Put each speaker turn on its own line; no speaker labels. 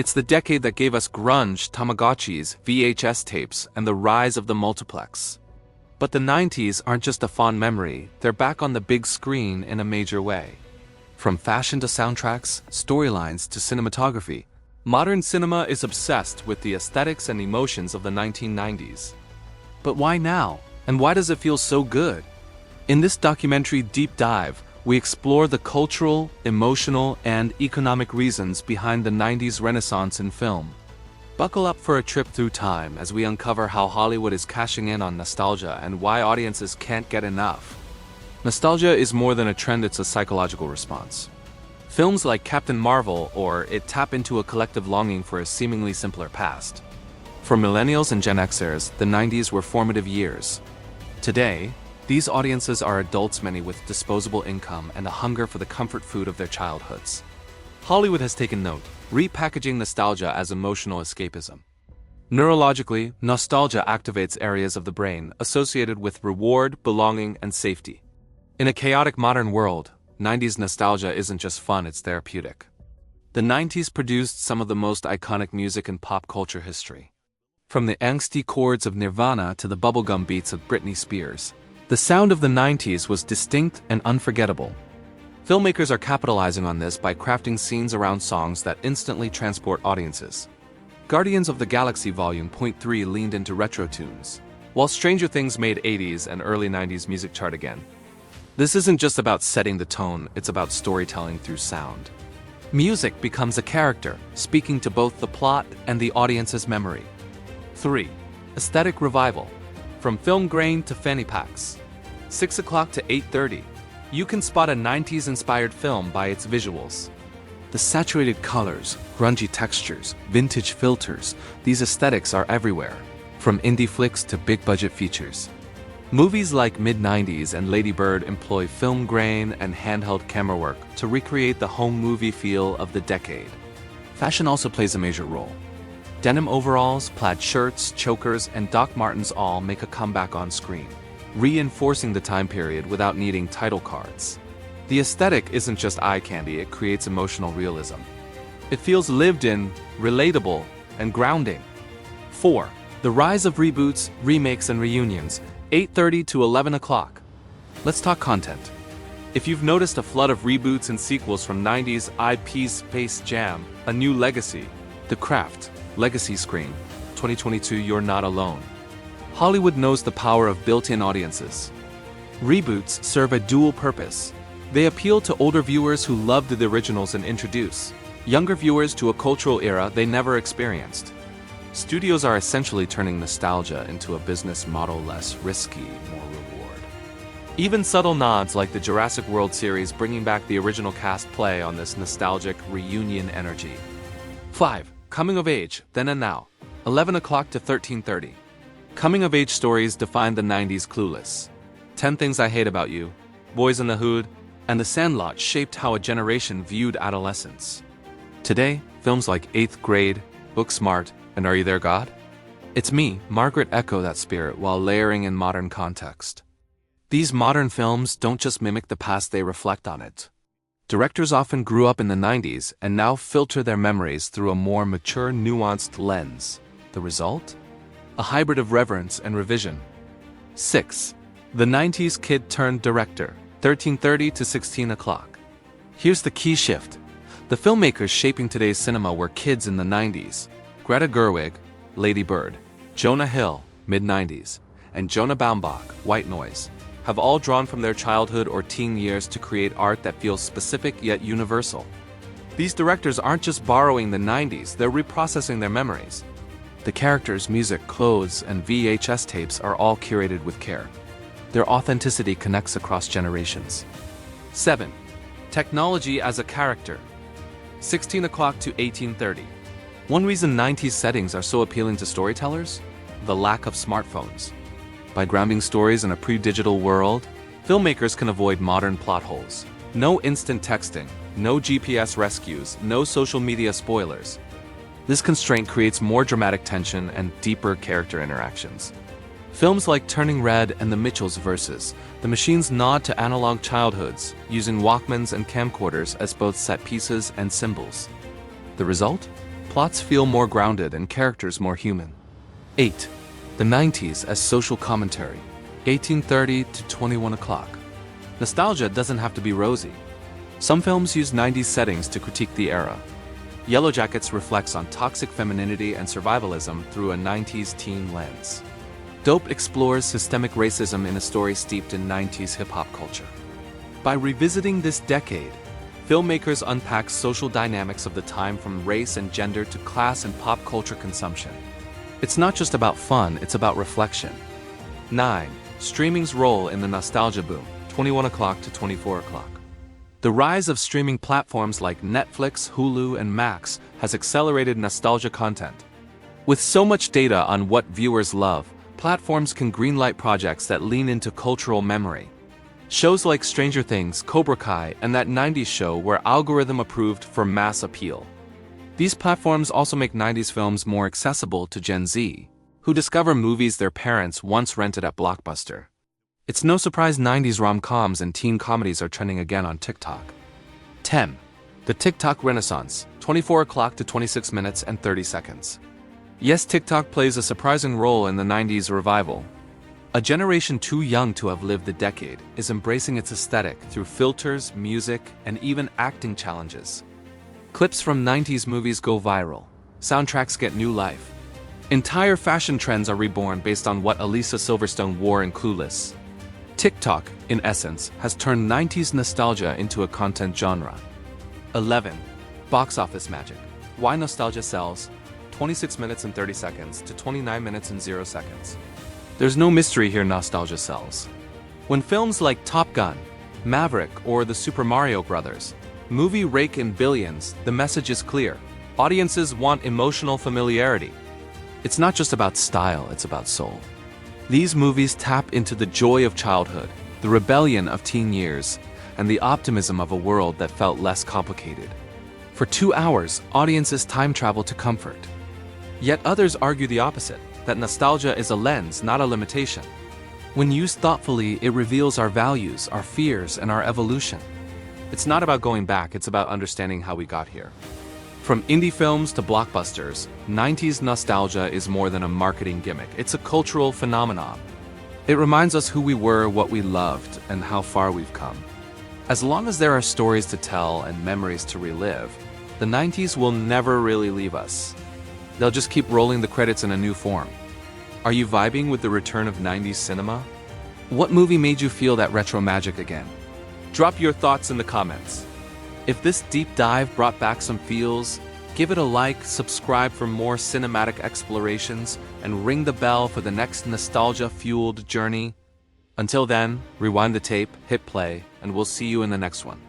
It's the decade that gave us grunge, Tamagotchis, VHS tapes, and the rise of the multiplex. But the 90s aren't just a fond memory, they're back on the big screen in a major way. From fashion to soundtracks, storylines to cinematography, modern cinema is obsessed with the aesthetics and emotions of the 1990s. But why now? And why does it feel so good? In this documentary deep dive, we explore the cultural, emotional, and economic reasons behind the 90s renaissance in film. Buckle up for a trip through time as we uncover how Hollywood is cashing in on nostalgia and why audiences can't get enough. Nostalgia is more than a trend, it's a psychological response. Films like Captain Marvel or It tap into a collective longing for a seemingly simpler past. For millennials and Gen Xers, the 90s were formative years. Today, these audiences are adults, many with disposable income and a hunger for the comfort food of their childhoods. Hollywood has taken note, repackaging nostalgia as emotional escapism. Neurologically, nostalgia activates areas of the brain associated with reward, belonging, and safety. In a chaotic modern world, 90s nostalgia isn't just fun, it's therapeutic. The 90s produced some of the most iconic music in pop culture history. From the angsty chords of Nirvana to the bubblegum beats of Britney Spears, the sound of the 90s was distinct and unforgettable. Filmmakers are capitalizing on this by crafting scenes around songs that instantly transport audiences. Guardians of the Galaxy Volume 3 leaned into retro tunes, while Stranger Things made 80s and early 90s music chart again. This isn't just about setting the tone, it's about storytelling through sound. Music becomes a character, speaking to both the plot and the audience's memory. 3. Aesthetic revival. From film grain to fanny packs. 6 o'clock to 8:30. You can spot a 90s-inspired film by its visuals. The saturated colors, grungy textures, vintage filters, these aesthetics are everywhere, from indie flicks to big-budget features. Movies like Mid-90s and Lady Bird employ film grain and handheld camera work to recreate the home movie feel of the decade. Fashion also plays a major role. Denim overalls, plaid shirts, chokers, and Doc Martens all make a comeback on screen, reinforcing the time period without needing title cards. The aesthetic isn't just eye candy, it creates emotional realism. It feels lived in, relatable, and grounding. 4. The rise of reboots, remakes, and reunions, 8:30 to 11 o'clock. Let's talk content. If you've noticed a flood of reboots and sequels from 90s IPs, Space Jam, A New Legacy, The Craft, Legacy Scream, 2022, you're not alone. Hollywood knows the power of built-in audiences. Reboots serve a dual purpose. They appeal to older viewers who loved the originals and introduce younger viewers to a cultural era they never experienced. Studios are essentially turning nostalgia into a business model, less risky, more reward. Even subtle nods like the Jurassic World series bringing back the original cast play on this nostalgic reunion energy. 5. Coming of age, then and now, 11 o'clock to 13:30. Coming of age stories define the 90s. Clueless, 10 Things I Hate About You, Boys in the Hood, and The Sandlot shaped how a generation viewed adolescence. Today, films like 8th Grade, Booksmart, and Are You There, God? It's Me, Margaret echo that spirit while layering in modern context. These modern films don't just mimic the past, they reflect on it. Directors often grew up in the 90s and now filter their memories through a more mature, nuanced lens. The result? A hybrid of reverence and revision. 6. The 90s kid turned director, 13:30 to 16 o'clock. Here's the key shift. The filmmakers shaping today's cinema were kids in the 90s. Greta Gerwig, Lady Bird, Jonah Hill, mid-90s, and Jonah Baumbach, White Noise, have all drawn from their childhood or teen years to create art that feels specific yet universal. These directors aren't just borrowing the 90s, they're reprocessing their memories. The characters, music, clothes, and VHS tapes are all curated with care. Their authenticity connects across generations. 7. Technology as a character, 16 o'clock to 18:30. One reason 90s settings are so appealing to storytellers? The lack of smartphones. By grounding stories in a pre-digital world, filmmakers can avoid modern plot holes. No instant texting, no GPS rescues, no social media spoilers. This constraint creates more dramatic tension and deeper character interactions. Films like Turning Red and The Mitchells vs. The Machines nod to analog childhoods, using Walkmans and camcorders as both set pieces and symbols. The result? Plots feel more grounded and characters more human. 8. The 90s as social commentary. 1830 to 21 o'clock. Nostalgia doesn't have to be rosy. Some films use 90s settings to critique the era. Yellow Jackets reflects on toxic femininity and survivalism through a 90s teen lens. Dope explores systemic racism in a story steeped in 90s hip-hop culture. By revisiting this decade, filmmakers unpack social dynamics of the time from race and gender to class and pop culture consumption. It's not just about fun, it's about reflection. 9. Streaming's role in the nostalgia boom, 21 o'clock to 24 o'clock. The rise of streaming platforms like Netflix, Hulu, and Max has accelerated nostalgia content. With so much data on what viewers love, platforms can greenlight projects that lean into cultural memory. Shows like Stranger Things, Cobra Kai, and that 90s show were algorithm approved for mass appeal. These platforms also make 90s films more accessible to Gen Z, who discover movies their parents once rented at Blockbuster. It's no surprise 90s rom-coms and teen comedies are trending again on TikTok. 10. The TikTok Renaissance, 24 o'clock to 26 minutes and 30 seconds. Yes, TikTok plays a surprising role in the 90s revival. A generation too young to have lived the decade is embracing its aesthetic through filters, music, and even acting challenges. Clips from 90s movies go viral. Soundtracks get new life. Entire fashion trends are reborn based on what Alicia Silverstone wore in Clueless. TikTok, in essence, has turned 90s nostalgia into a content genre. 11. Box office magic. Why nostalgia sells. 26 minutes and 30 seconds to 29 minutes and 0 seconds. There's no mystery here, nostalgia sells. When films like Top Gun, Maverick, or the Super Mario Brothers movie rake in billions, the message is clear. Audiences want emotional familiarity. It's not just about style, it's about soul. These movies tap into the joy of childhood, the rebellion of teen years, and the optimism of a world that felt less complicated. For 2 hours, audiences time travel to comfort. Yet others argue the opposite, that nostalgia is a lens, not a limitation. When used thoughtfully, it reveals our values, our fears, and our evolution. It's not about going back, it's about understanding how we got here. From indie films to blockbusters, 90s nostalgia is more than a marketing gimmick, it's a cultural phenomenon. It reminds us who we were, what we loved, and how far we've come. As long as there are stories to tell and memories to relive, the 90s will never really leave us. They'll just keep rolling the credits in a new form. Are you vibing with the return of 90s cinema? What movie made you feel that retro magic again? Drop your thoughts in the comments. If this deep dive brought back some feels, give it a like, subscribe for more cinematic explorations, and ring the bell for the next nostalgia-fueled journey. Until then, rewind the tape, hit play, and we'll see you in the next one.